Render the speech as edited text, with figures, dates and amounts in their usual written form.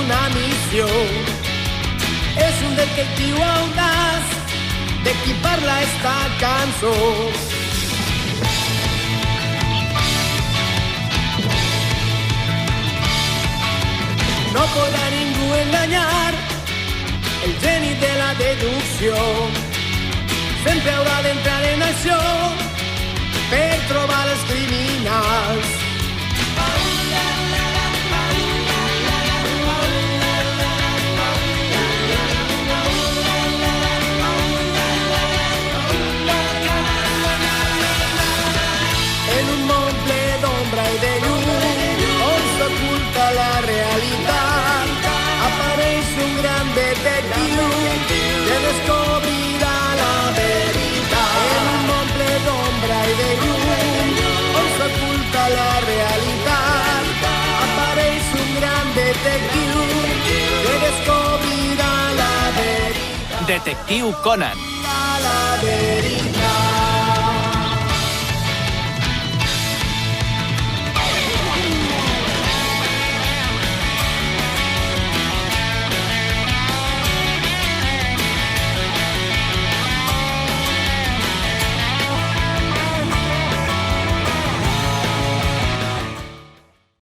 una missió. És un detectiu audaç de qui parla esta cançó. No podrà ningú enganyar el geni de la deducció. Sempre haurà d'entrar en acció per trobar els criminals. En un món ple d'ombra i de llum, on s'oculta la realitat, apareix un gran detectiu que descobrirà la veritat. En un món ple d'ombra i de llum, on s'oculta la realitat, apareix un gran detectiu que descobrirà la veritat. Detectiu Conan. La veritat.